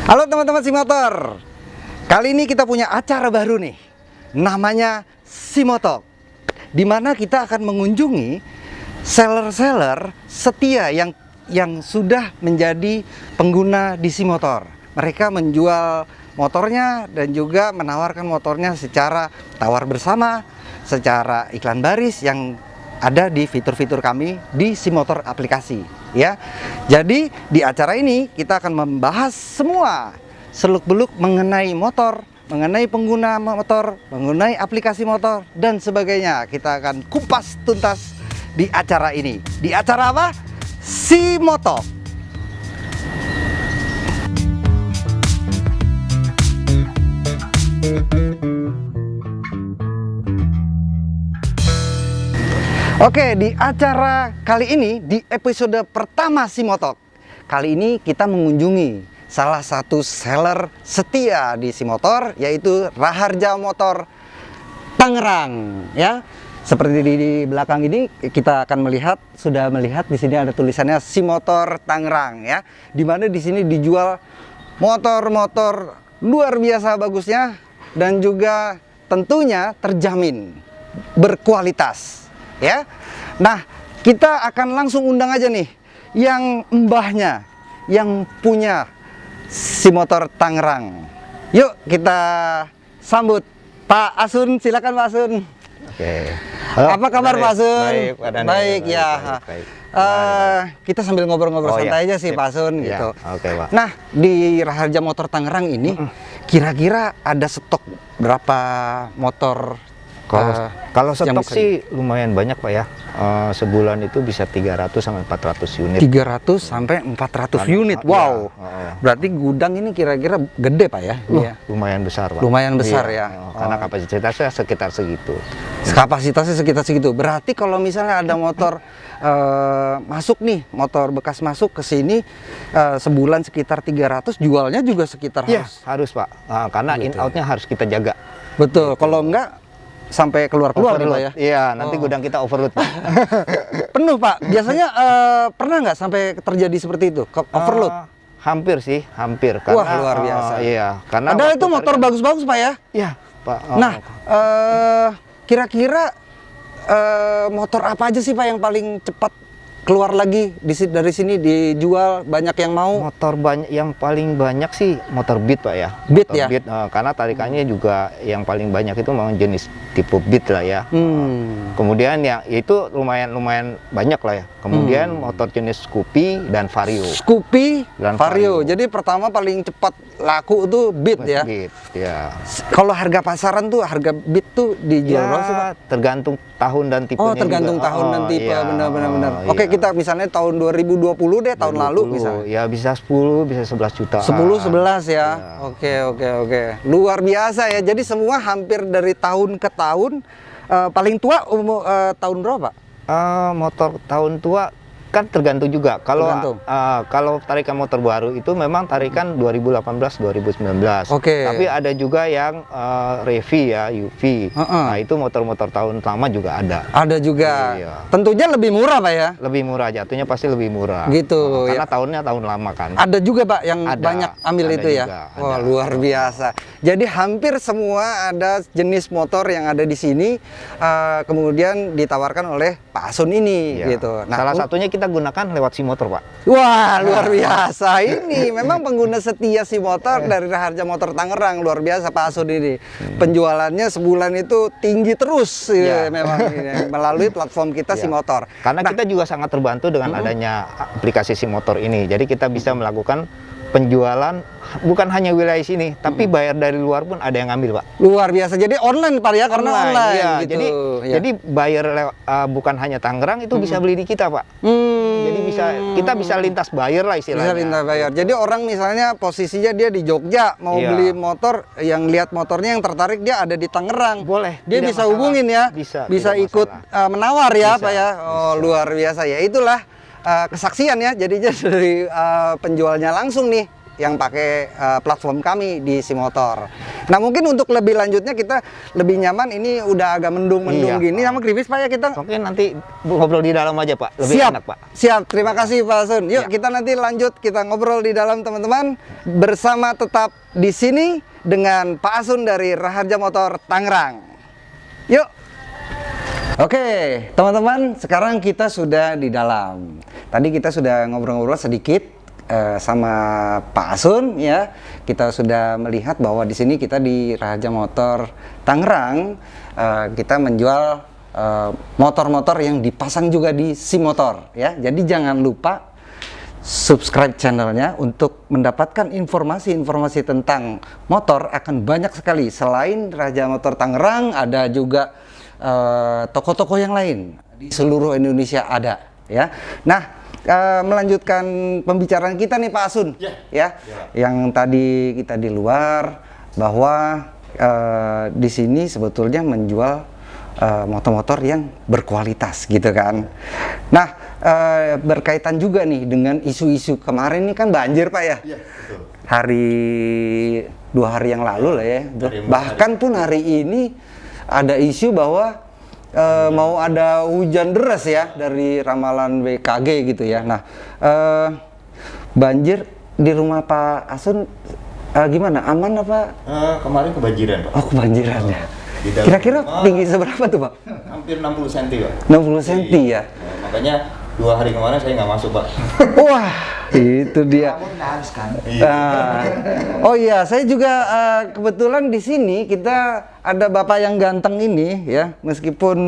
Halo teman-teman Simotor. Kali ini kita punya acara baru nih. Namanya Simotalk. Di mana kita akan mengunjungi seller-seller setia yang sudah menjadi pengguna DC Motor. Mereka menjual motornya dan juga menawarkan motornya secara tawar bersama, secara iklan baris yang ada di fitur-fitur kami di Simotor aplikasi. Ya, jadi di acara ini kita akan membahas semua seluk-beluk mengenai motor, mengenai pengguna motor, mengenai aplikasi motor dan sebagainya. Kita akan kupas tuntas di acara ini. Di acara apa? Simotalk. Oke, di acara kali ini, di episode pertama Simotalk, kali ini kita mengunjungi salah satu seller setia di Simotor, yaitu Raharja Motor Tangerang. Ya, seperti di belakang ini kita akan sudah melihat di sini ada tulisannya Simotor Tangerang, ya, dimana di sini dijual motor-motor luar biasa bagusnya dan juga tentunya terjamin berkualitas. Ya, nah kita akan langsung undang aja nih yang mbahnya, yang punya Simotor Tangerang. Yuk kita sambut Pak Asun, silakan Pak Asun. Oke. Halo, apa kabar Pak Asun? Baik, Pak Daniel. Baik ya. Baik. Kita sambil ngobrol-ngobrol santai aja sih Pak Asun gitu. Oke, Pak. Nah, di Raharja Motor Tangerang ini kira-kira ada stok berapa motor? Kalau stok sih lumayan banyak Pak ya. Sebulan itu bisa 300 sampai 400 unit. 300 sampai 400 unit. Wow. Berarti gudang ini kira-kira gede Pak ya? Lumayan besar Pak. Lumayan besar ya. Karena kapasitasnya sekitar segitu. Kapasitasnya sekitar segitu. Berarti kalau misalnya ada motor masuk nih, motor bekas masuk ke sini sebulan sekitar 300, jualnya juga sekitar harus Pak. Karena gitu, in-outnya harus kita jaga. Betul. Kalau enggak sampai keluar nih Pak ya? Iya, nanti gudang kita overload Pak. Penuh Pak. Biasanya pernah nggak sampai terjadi seperti itu? Overload? Hampir sih, hampir. Karena, wah, luar biasa. Iya, karena padahal itu motor bagus-bagus Pak ya? Iya Pak. Nah, kira-kira motor apa aja sih Pak yang paling cepat keluar lagi dari sini dijual, banyak yang mau? Motor yang paling banyak sih motor Beat Pak ya. Beat motor ya? Beat, karena tarikannya juga yang paling banyak itu memang jenis tipe Beat lah ya. Kemudian yang itu lumayan banyak lah ya. Kemudian motor jenis Scoopy dan Vario. Scoopy dan Vario. Jadi pertama paling cepat laku tuh Beat ya? Beat, ya. Kalau harga pasaran tuh, harga Beat tuh dijual berapa sih Pak? Tergantung tahun dan tipenya. Oh, tergantung juga. tahun dan tipe, iya, benar-benar. Oke, kita misalnya tahun 2020 deh, tahun lalu misalnya. Ya bisa 10, bisa 11 juta. 10, 11 ya. Oke. Luar biasa ya. Jadi semua hampir dari tahun ke tahun. Paling tua tahun berapa? Motor tahun tua kan tergantung juga. Kalau tarikan motor baru itu memang tarikan 2018 2019. Oke. Tapi ada juga yang Revi ya, UV. Nah, itu motor-motor tahun lama juga ada. Ada juga. Iya. Tentunya lebih murah Pak ya? Lebih murah, jatuhnya pasti lebih murah. Gitu. Karena tahunnya tahun lama kan. Ada juga Pak yang banyak ambil ada itu ya. juga, Wah, luar biasa. Jadi hampir semua ada jenis motor yang ada di sini kemudian ditawarkan oleh Pak Asun ini gitu. Nah, salah satunya kita gunakan lewat Simotor Pak. Wah, luar biasa. Ini memang pengguna setia Simotor dari Raharja Motor Tangerang. Luar biasa Pak Asun ini. Penjualannya sebulan itu tinggi terus memang ini, melalui platform kita Simotor. Karena kita juga sangat terbantu dengan adanya aplikasi Simotor ini. Jadi kita bisa melakukan penjualan bukan hanya wilayah sini, tapi bayar dari luar pun ada yang ngambil Pak. Luar biasa. Jadi online Pak ya, karena online ya, gitu. Jadi bayar bukan hanya Tangerang itu bisa beli di kita Pak. Jadi kita bisa lintas bayar lah istilahnya. Bisa lintas bayar. Jadi orang misalnya posisinya dia di Jogja mau beli motor, yang lihat motornya yang tertarik dia ada di Tangerang. Boleh. Dia bisa hubungin ya. Bisa ikut menawar ya Pak ya. Oh, luar biasa ya. Itulah kesaksian ya. Jadinya dari penjualnya langsung nih yang pakai platform kami di Simotor. Nah mungkin untuk lebih lanjutnya kita lebih nyaman, ini udah agak mendung-mendung Iya. gini sama gerimis Pak ya kita. Oke, nanti ngobrol di dalam aja Pak, lebih Siap, enak Pak. siap. Terima kasih Pak Asun. Yuk Ya. kita nanti lanjut, kita ngobrol di dalam teman-teman bersama tetap di sini dengan Pak Asun dari Raharja Motor Tangerang. Yuk. Oke, teman-teman, sekarang kita sudah di dalam. Tadi kita sudah ngobrol-ngobrol sedikit sama Pak Asun ya. Kita sudah melihat bahwa di sini kita di Raharja Motor Tangerang kita menjual motor-motor yang dipasang juga di SIMotor ya. Jadi jangan lupa subscribe channelnya untuk mendapatkan informasi-informasi tentang motor akan banyak sekali. Selain Raharja Motor Tangerang, ada juga toko-toko yang lain di seluruh Indonesia ada ya. Nah, melanjutkan pembicaraan kita nih Pak Asun ya. Yang tadi kita di luar bahwa di sini sebetulnya menjual motor-motor yang berkualitas gitu kan. Nah, berkaitan juga nih dengan isu-isu kemarin ini kan banjir Pak ya. Iya, betul. Hari 2 hari yang lalu lah ya. Bahkan pun hari ini ada isu bahwa mau ada hujan deras ya dari ramalan BKG gitu ya. Nah, banjir di rumah Pak Asun gimana? Aman apa? Kemarin kebanjiran Pak. Oh, kebanjiran ya. Di dalam Kira-kira rumah tinggi seberapa tuh Pak? hampir 60 cm Pak. 60 cm ya. Makanya 2 hari kemarin saya nggak masuk Pak. Wah, itu dia. Oh iya, saya juga kebetulan di sini kita ada bapak yang ganteng ini ya, meskipun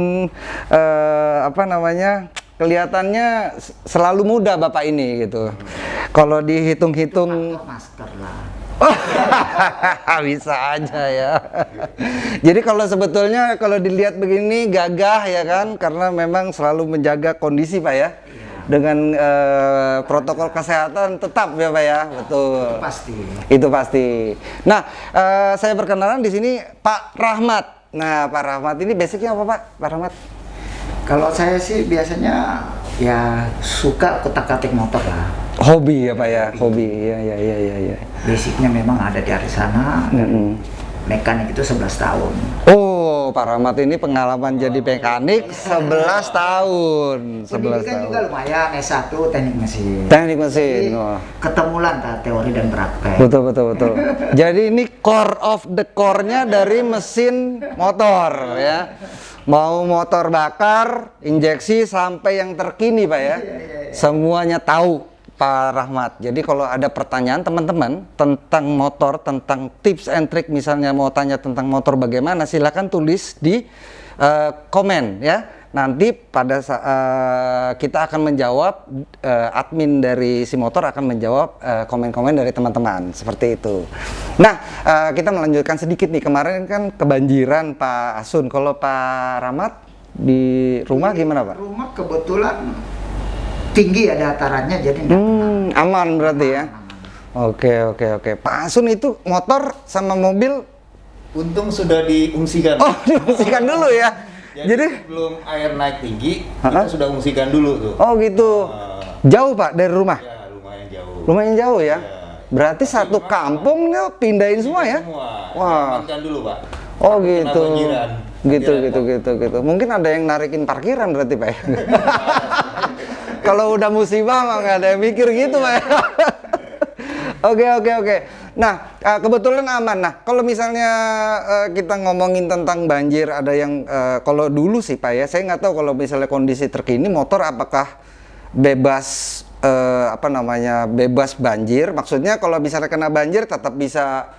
apa namanya kelihatannya selalu muda bapak ini gitu. Kalau dihitung-hitung Masker lah. bisa aja ya. Jadi kalau sebetulnya kalau dilihat begini gagah ya kan, karena memang selalu menjaga kondisi Pak ya. Dengan protokol kesehatan tetap ya Pak ya, betul. Pasti. Itu pasti. Nah, saya perkenalan di sini Pak Rahmat. Nah, Pak Rahmat ini basicnya apa Pak? Pak Rahmat? Kalau saya sih biasanya ya suka kutak-katik motor lah. Hobi ya Pak ya, hobi. Iya. Basicnya memang ada di sana. Mekanik itu 11 tahun. Oh, Pak Rahmat ini pengalaman jadi mekanik 11 tahun. 11 Pendidikan tahun. juga lumayan, S1 teknik mesin. Teknik mesin. Jadi, Wah. ketemu antara teori dan praktek. Betul. Jadi ini core of the core-nya dari mesin motor ya. Mau motor bakar, injeksi sampai yang terkini Pak ya. Semuanya tahu Pak Rahmat. Jadi kalau ada pertanyaan teman-teman tentang motor, tentang tips and trick, misalnya mau tanya tentang motor bagaimana, silakan tulis di komen ya. Nanti pada kita akan menjawab, admin dari SIMotor akan menjawab komen-komen dari teman-teman seperti itu. Nah, kita melanjutkan sedikit nih. Kemarin kan kebanjiran Pak Asun. Kalau Pak Rahmat di rumah gimana Pak? Rumah kebetulan tinggi ya datarannya, jadi enggak Aman berarti ya. Oke. Pak Asun itu motor sama mobil. Untung sudah diungsikan. Oh, diungsikan dulu ya. Jadi sebelum air naik tinggi, kita sudah ungsikan dulu tuh. Oh gitu. Jauh Pak dari rumah? Ya, lumayan jauh. Lumayan jauh ya. Ya. Berarti satu kampung nih pindahin semua ya? Semua. Wah. Amankan dulu Pak. Oh Kena gitu. banjiran. Gitu. Mungkin ada yang narikin parkiran berarti Pak ya. Kalau udah musibah mah nggak ada yang mikir gitu Pak ya. Oke. Nah, kebetulan aman. Nah, kalau misalnya kita ngomongin tentang banjir, ada yang kalau dulu sih Pak ya, saya nggak tahu kalau misalnya kondisi terkini motor apakah bebas bebas banjir. Maksudnya kalau misalnya kena banjir tetap bisa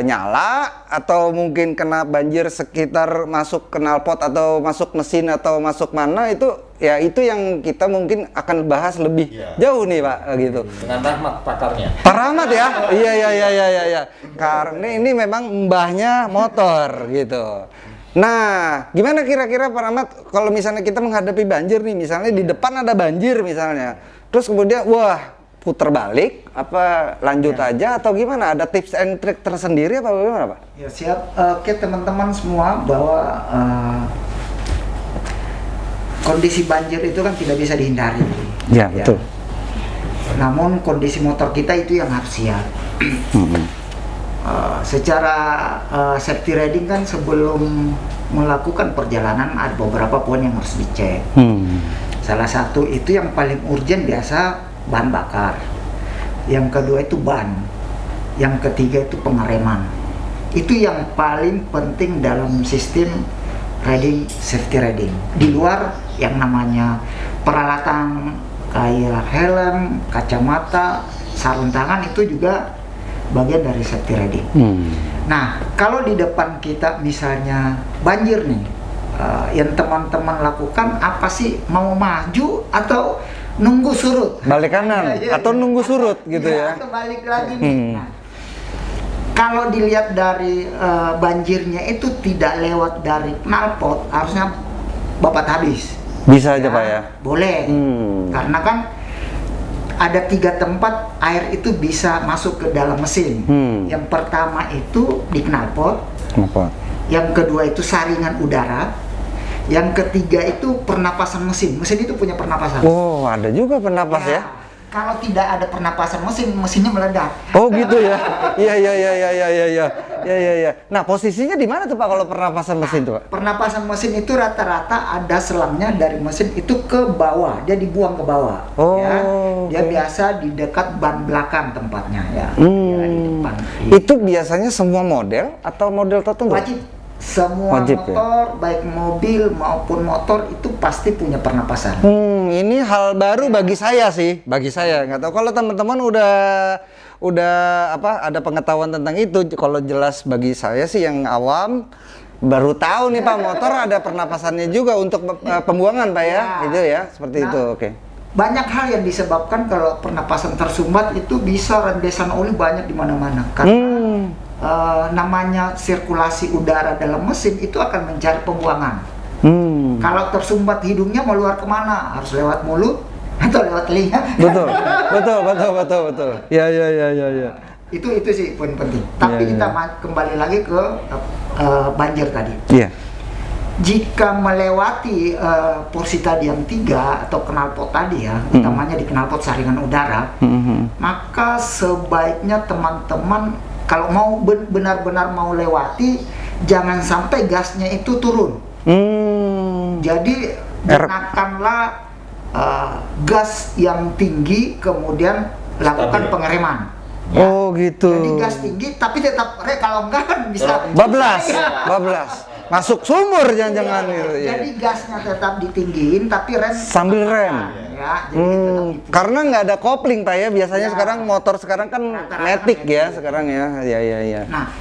nyala, atau mungkin kena banjir sekitar masuk knalpot atau masuk mesin atau masuk mana, itu ya itu yang kita mungkin akan bahas lebih jauh nih Pak gitu. Dengan Rahmat pakarnya. Pak Rahmat ya? Iya. Karena ini memang mbahnya motor gitu. Nah, gimana kira-kira Pak Rahmat kalau misalnya kita menghadapi banjir nih, misalnya di depan ada banjir misalnya, terus kemudian wah putar balik, apa lanjut aja atau gimana? Ada tips and trick tersendiri apa bagaimana Pak? Ya siap. Oke teman-teman semua, bahwa kondisi banjir itu kan tidak bisa dihindari. Ya, betul. Namun kondisi motor kita itu yang harus siap. secara safety riding kan sebelum melakukan perjalanan ada beberapa poin yang harus dicek. Salah satu itu yang paling urgent biasa bahan bakar. Yang kedua itu ban. Yang ketiga itu pengereman. Itu yang paling penting dalam sistem riding, safety riding. Di luar yang namanya peralatan kayak helm, kacamata, sarung tangan itu juga bagian dari safety riding. Nah, kalau di depan kita misalnya banjir nih, yang teman-teman lakukan apa sih? Mau maju atau nunggu surut? Balik kanan atau nunggu surut gitu ya? Atau balik lagi nih. Nah, kalau dilihat dari banjirnya itu tidak lewat dari knalpot, harusnya babat habis. Bisa aja Pak ya? Boleh, karena kan ada 3 tempat air itu bisa masuk ke dalam mesin. Yang pertama itu di knalpot, yang kedua itu saringan udara, yang ketiga itu pernapasan mesin. Mesin itu punya pernapasan. Oh, ada juga pernapas ya? Kalau tidak ada pernapasan mesin, mesinnya meledak. Oh gitu ya? Iya. Nah, posisinya di mana tuh Pak kalau pernapasan mesin tuh Pak? Pernapasan mesin itu rata-rata ada selangnya dari mesin itu ke bawah, dia dibuang ke bawah. Oh, ya. Dia oke. biasa di dekat ban belakang tempatnya ya. Dia di depan. Itu biasanya semua model atau model tertentu? Wajib. Semua Wajib, ya? motor, baik mobil maupun motor itu pasti punya pernapasan. Ini hal baru bagi saya sih, bagi saya. Nggak tahu kalau teman-teman udah apa ada pengetahuan tentang itu. Kalau jelas bagi saya sih yang awam baru tahu nih Pak, motor ada pernapasannya juga untuk pembuangan Pak ya, gitu ya, seperti itu. Oke. Banyak hal yang disebabkan kalau pernapasan tersumbat itu bisa rembesan oli banyak di mana-mana. Karena namanya sirkulasi udara dalam mesin itu akan mencari pembuangan. Kalau tersumbat hidungnya mau keluar kemana? Harus lewat mulut atau lewat telinga? Betul. Ya. Itu sih poin penting. Tapi kita kembali lagi ke banjir tadi. Iya. Jika melewati porsi tadi yang 3 atau knalpot tadi ya, utamanya di knalpot saringan udara, maka sebaiknya teman-teman kalau mau benar-benar mau lewati, jangan sampai gasnya itu turun. Jadi gunakanlah gas yang tinggi, kemudian lakukan pengereman. Ya. Oh gitu. Jadi gas tinggi, tapi tetap kalau enggak kan bisa bablas. Masuk sumur jangan-jangan gitu. Jadi gasnya tetap ditinggiin, tapi rem sambil rem. Ya, jadi tetap karena nggak ada kopling Pak ya. Biasanya sekarang motor sekarang kan matic ya sekarang ya. Iya. Nah,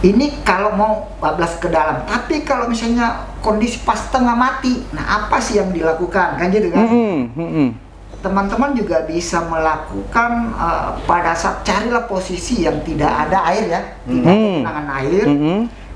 ini kalau mau bablas ke dalam. Tapi kalau misalnya kondisi pas tengah mati, nah apa sih yang dilakukan? Kan gitu kan? Teman-teman juga bisa melakukan pada saat carilah posisi yang tidak ada air ya, tidak ada genangan air.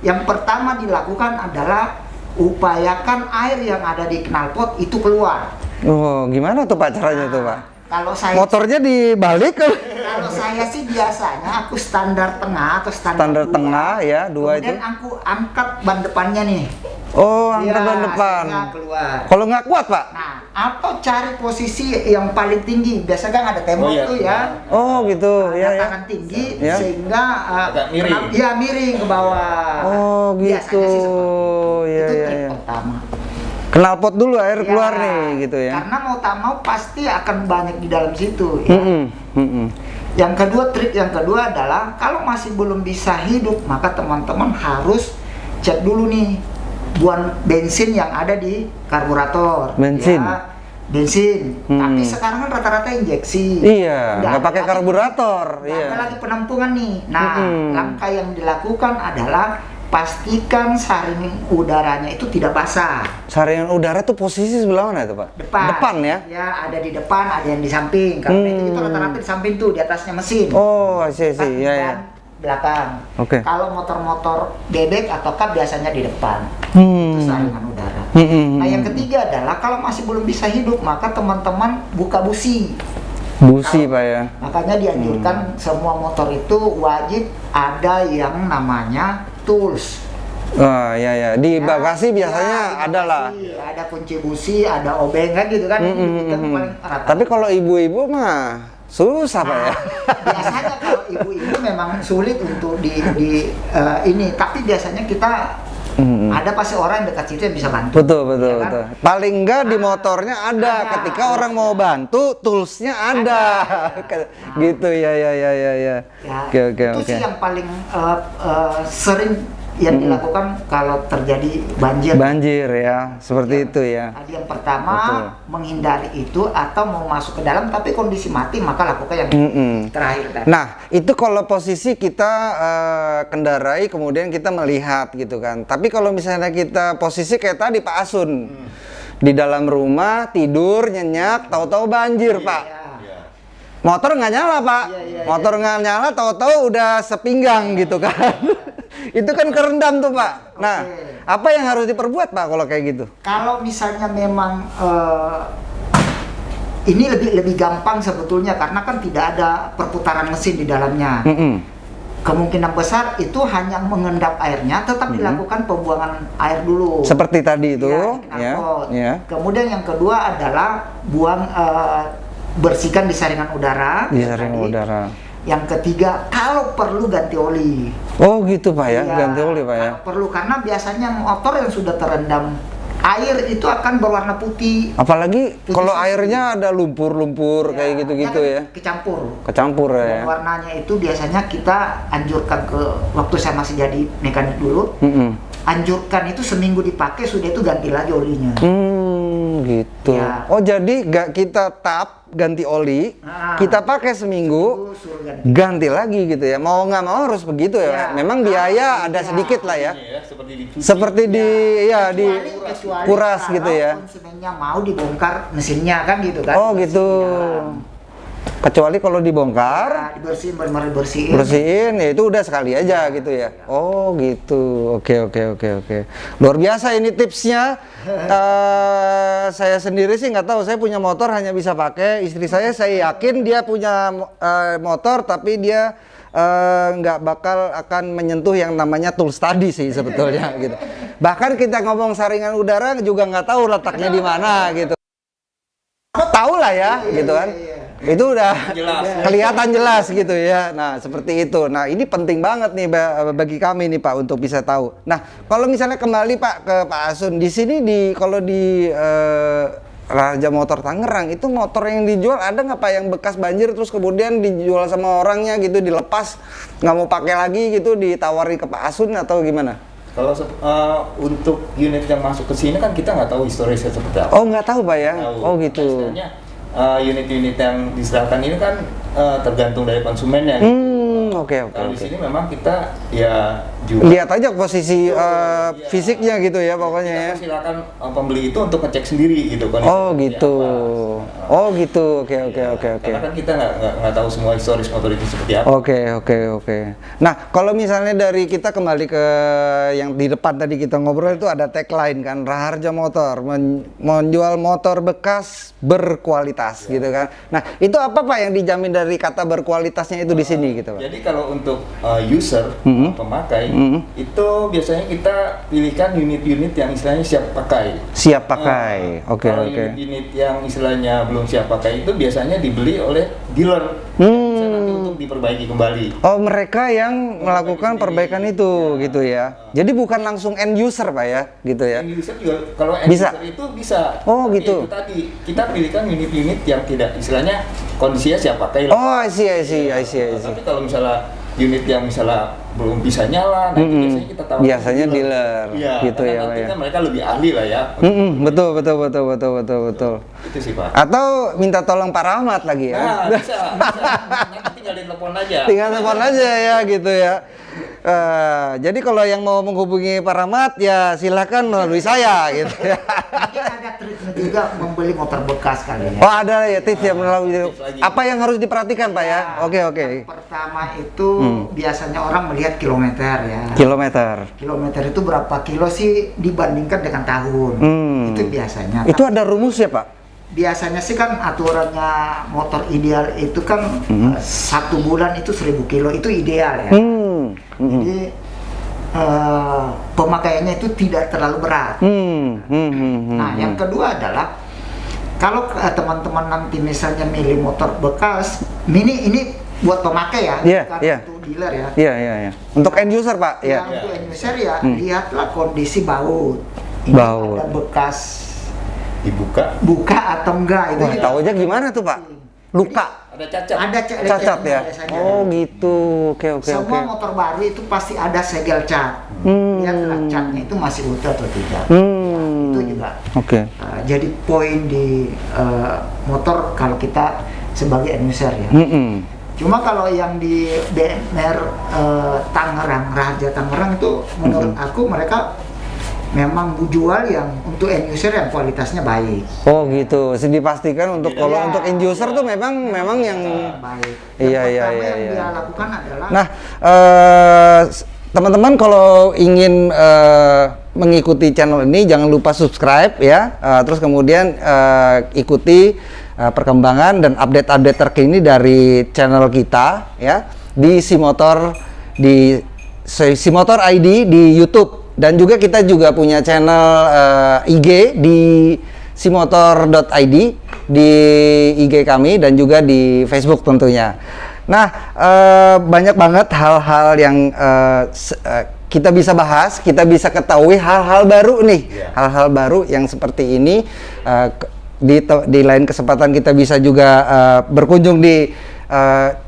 Yang pertama dilakukan adalah upayakan air yang ada di knalpot itu keluar. Oh, gimana tuh Pak caranya tuh Pak? Kalau saya motornya dibalik kan? Kalau saya sih biasanya aku standar tengah atau standar dua. Tengah ya, 2 itu. Kemudian aku angkat ban depannya nih. Oh, angkat ban depan. Keluar. Kalau nggak kuat Pak? Nah, atau cari posisi yang paling tinggi. Biasa kan ada tembok tuh ya. Oh gitu, ya. Tangan tinggi sehingga miring. Miring ke bawah. Oh gitu. Biasanya sih seperti itu. Itu trik pertama. Knalpot dulu air keluar nih gitu ya. Karena mau tak mau pasti akan banyak di dalam situ ya. Yang kedua, trik yang kedua adalah kalau masih belum bisa hidup, maka teman-teman harus cek dulu nih buang bensin yang ada di karburator. Bensin. Ya, bensin. Tapi sekarang kan rata-rata injeksi. Iya, nggak pakai karburator. Nggak ada lagi penampungan nih. Nah, langkah yang dilakukan adalah pastikan saringan udaranya itu tidak basah. Saringan udara tuh posisi sebelah mana itu Pak? Depan ya? Ya, ada di depan, ada yang di samping. Karena itu rata-rata di samping tuh, di atasnya mesin. Oh, sih. Ya. Belakang. Oke. Kalau motor-motor bebek atau kap biasanya di depan. Itu saringan udara. Nah, yang ketiga adalah kalau masih belum bisa hidup, maka teman-teman buka busi. Busi Pak ya. Makanya dianjurkan semua motor itu wajib ada yang namanya tools. Ya. Di bagasi biasanya ada lah. Ada kunci busi, ada obeng kan gitu kan. Itu paling rata. Tapi kalau ibu-ibu mah susah Pak ya. Biasanya kalau ibu-ibu memang sulit untuk ini, tapi biasanya kita ada pasti orang yang dekat situ yang bisa bantu. Betul, betul, ya kan? betul. Paling enggak di motornya ada. Ada. Ketika orang mau bantu, toolsnya ada. Gitu ya, ya, ya, ya, ya. Ya, Oke, oke, itu oke. sih yang paling sering yang dilakukan kalau terjadi banjir. Banjir ya, seperti itu ya. Tadi yang pertama Betul. menghindari itu, atau mau masuk ke dalam tapi kondisi mati, maka lakukan yang terakhir tadi. Nah, itu kalau posisi kita kendarai kemudian kita melihat gitu kan. Tapi kalau misalnya kita posisi kayak tadi Pak Asun, di dalam rumah tidur nyenyak, tahu-tahu banjir Pak. Ya. Motor nggak nyala Pak, motor nggak nyala, tahu-tahu udah sepinggang gitu kan. Itu kan kerendam tuh Pak. Nah, apa yang harus diperbuat Pak kalau kayak gitu? Kalau misalnya memang ini lebih gampang sebetulnya, karena kan tidak ada perputaran mesin di dalamnya. Kemungkinan besar itu hanya mengendap airnya, tetap dilakukan pembuangan air dulu. Seperti tadi itu, Ya, knalpot. ya. Kemudian yang kedua adalah buang, bersihkan di saringan udara. Di ya saringan tadi. udara. Yang ketiga, kalau perlu ganti oli. Oh gitu Pak ya, Iya, ganti oli Pak ya. kalau perlu, karena biasanya motor yang sudah terendam air itu akan berwarna putih. Apalagi Putih kalau susu. airnya ada lumpur-lumpur kayak gitu-gitu ya. Kecampur. Kecampur Dan ya. warnanya itu biasanya kita anjurkan waktu saya masih jadi mekanik dulu, anjurkan itu seminggu dipakai, sudah itu ganti lagi olinya. Gitu. Ya. Oh jadi gak kita tap ganti oli, Nah. kita pakai seminggu, Suruh ganti lagi gitu ya. Mau nggak mau harus begitu ya. Ya. Memang biaya ada sedikit lah ya. Ini ya, seperti dicuci. Seperti di ya di Kecuali kuras kalau gitu ya. konsumennya mau dibongkar mesinnya kan gitu kan. Oh gitu. Di Kecuali kalau dibongkar, dalam. Dibersihin, benar-benar dibersihin. bersihin ya itu udah sekali aja gitu ya. Oh gitu. Oke, oke, oke, oke. Luar biasa ini tipsnya. Saya sendiri sih nggak tahu, saya punya motor hanya bisa pakai. Istri saya yakin dia punya motor tapi dia nggak bakal akan menyentuh yang namanya tools tadi sih sebetulnya gitu. Bahkan kita ngomong saringan udara juga nggak tahu letaknya di mana gitu. Tahu lah ya gitu kan. Itu udah kelihatan jelas gitu ya. Nah, seperti itu. Nah, ini penting banget nih bagi kami nih Pak untuk bisa tahu. Nah, kalau misalnya kembali Pak ke Pak Asun, di sini kalau di Raja Motor Tangerang itu motor yang dijual ada nggak Pak yang bekas banjir terus kemudian dijual sama orangnya gitu, dilepas nggak mau pakai lagi gitu, ditawari ke Pak Asun atau gimana? Kalau untuk unit yang masuk ke sini kan kita nggak tahu historisnya seperti apa. Oh, nggak tahu Pak ya? Tahu. Oh gitu. Istilahnya, unit-unit yang diserahkan ini kan tergantung dari konsumennya. Gitu. Oke. Kalau di sini memang kita ya juga Lihat aja posisi fisiknya gitu ya pokoknya ya. kita silakan pembeli itu untuk ngecek sendiri gitu kan. Oh gitu. Oh gitu. Oke. Karena kan kita nggak tahu semua historis motor itu seperti apa. Oke. Nah, kalau misalnya dari kita kembali ke yang di depan tadi kita ngobrol itu ada tagline kan, Raharja Motor menjual motor bekas berkualitas gitu kan. Nah, itu apa Pak yang dijamin dari kata berkualitasnya itu di sini gitu Pak? Jadi kalau untuk user pemakai itu biasanya kita pilihkan unit-unit yang istilahnya siap pakai. Siap pakai. Oke. Kalau unit-unit yang istilahnya belum siap pakai itu biasanya dibeli oleh dealer. Bisa nanti untuk diperbaiki kembali. Oh, mereka yang melakukan sendiri. perbaikan itu gitu ya. Jadi bukan langsung end user Pak ya, gitu ya. End user juga kalau end Bisa. user itu bisa. Oh, Tapi gitu. Itu tadi kita pilihkan unit-unit yang tidak istilahnya kondisinya siap pakai. Oh, I see. Tapi kalau misalnya unit yang misalnya belum bisa nyala, nanti biasanya kita tahu. Biasanya dealer, gitu ya, Pak Nanti ya. kan mereka lebih ahli lah ya. Betul. Itu sih Pak. Atau minta tolong Pak Rahmat lagi ya. Nah, bisa. Nanti tinggal ditelepon aja. Tinggal telepon aja ya gitu ya. Jadi kalau yang mau menghubungi Pak Rahmat ya silakan melalui saya gitu ya. Mungkin ada triknya juga membeli motor bekas kali ya. Oh ada ya tips ya melalui. Apa yang harus diperhatikan Pak ya? Oke. Yang pertama itu biasanya orang melihat kilometer ya. Kilometer. Kilometer itu berapa kilo sih dibandingkan dengan tahun. Itu biasanya. Itu ada rumusnya Pak? Biasanya sih kan aturannya motor ideal itu kan 1 bulan itu 1000 kilo itu ideal ya. Jadi pemakaiannya itu tidak terlalu berat. Nah, yang kedua adalah kalau teman-teman nanti misalnya milih motor bekas, ini buat pemakai ya, Iya, bukan iya. untuk dealer ya. Iya, iya, iya. Untuk end user, Pak. Ya, Ya. untuk end user ya, lihatlah kondisi baut. Ini Baut. ada bekas Dibuka, buka atau enggak itu Wah, juga tahu aja gimana tuh, Pak? Luka. ada cacat. ada Cacat ya? biasanya. Oh, gitu. Oke, oke, oke. Semua motor baru itu pasti ada segel cat. Lihatlah catnya itu masih utuh atau tidak. Hmm. Itu juga Oke. jadi poin di motor kalau kita sebagai end user ya. Mm-mm. Cuma kalau yang di BMR Tangerang, Raharja Tangerang itu menurut aku mereka memang jual yang untuk end user yang kualitasnya baik. Oh, gitu. Dipastikan untuk kalau Iya. untuk end user tuh memang yang Baik. Iya, Yang iya, pertama iya, yang iya. dia lakukan adalah Nah, teman-teman kalau ingin mengikuti channel ini jangan lupa subscribe ya. Terus kemudian ikuti perkembangan dan update-update terkini dari channel kita ya di Simotor ID di YouTube, dan juga kita juga punya channel IG di simotor.id di IG kami, dan juga di Facebook tentunya. Nah, banyak banget hal-hal yang kita bisa bahas, kita bisa ketahui hal-hal baru nih, hal-hal baru yang seperti ini. Di lain kesempatan kita bisa juga berkunjung di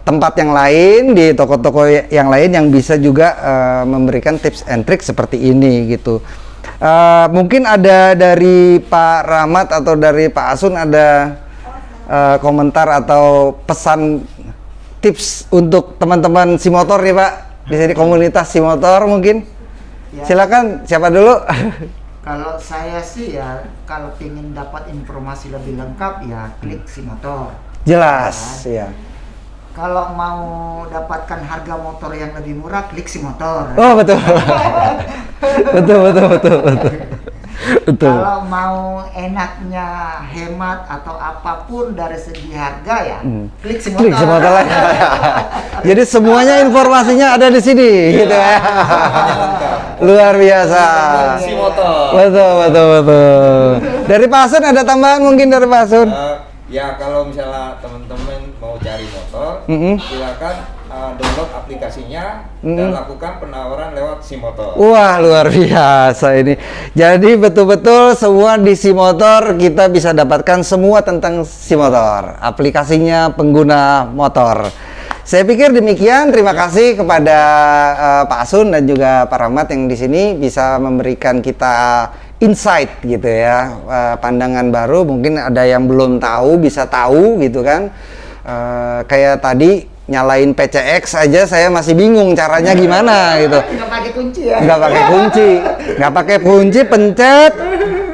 tempat yang lain, di toko-toko yang lain yang bisa juga memberikan tips and trick seperti ini gitu. Mungkin ada dari Pak Rahmat atau dari Pak Asun ada komentar atau pesan tips untuk teman-teman Simotor nih, Pak, di sini komunitas Simotor mungkin. Ya. Silakan, siapa dulu? kalau saya sih ya kalau ingin dapat informasi lebih lengkap ya klik Simotor. Jelas, ya. Kalau mau dapatkan harga motor yang lebih murah klik Simotor. Oh, betul. betul. Kalau mau enaknya hemat atau apapun dari segi harga ya klik Simotor. Klik Simotor lagi. Jadi semuanya informasinya ada di sini, gitu ya. Luar biasa. Simotor. Betul. Dari Pak Asun ada tambahan mungkin dari Pak Asun? Ya kalau misalnya teman-teman mau cari motor, silakan download aplikasinya dan lakukan penawaran lewat Simotor. Wah, luar biasa ini. Jadi betul-betul semua di Simotor kita bisa dapatkan semua tentang Simotor, aplikasinya pengguna motor. Saya pikir demikian. Terima kasih kepada Pak Asun dan juga Pak Rahmat yang di sini bisa memberikan kita insight gitu ya, pandangan baru. Mungkin ada yang belum tahu bisa tahu gitu kan. Kayak tadi nyalain PCX aja saya masih bingung caranya gimana gitu. Nggak pakai kunci ya? Nggak pakai kunci, pencet.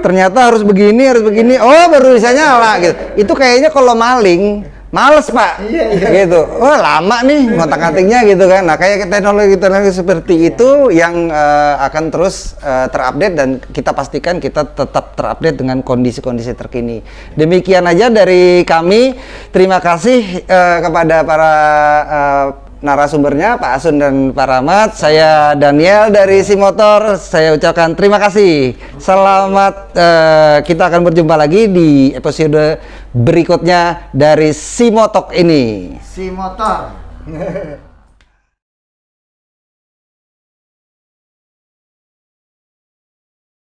Ternyata harus begini. Oh, baru bisa nyala gitu. Itu kayaknya kalau maling males, Pak. Gitu. Wah, lama nih ngotak-ngatiknya gitu kan. Nah, kayak teknologi seperti itu yang akan terus terupdate, dan kita pastikan kita tetap terupdate dengan kondisi-kondisi terkini. Demikian aja dari kami. Terima kasih kepada para narasumbernya Pak Asun dan Pak Rahmat. Saya Daniel dari Simotor. Saya ucapkan terima kasih. Selamat, kita akan berjumpa lagi di episode berikutnya dari Simotok ini. Simotor.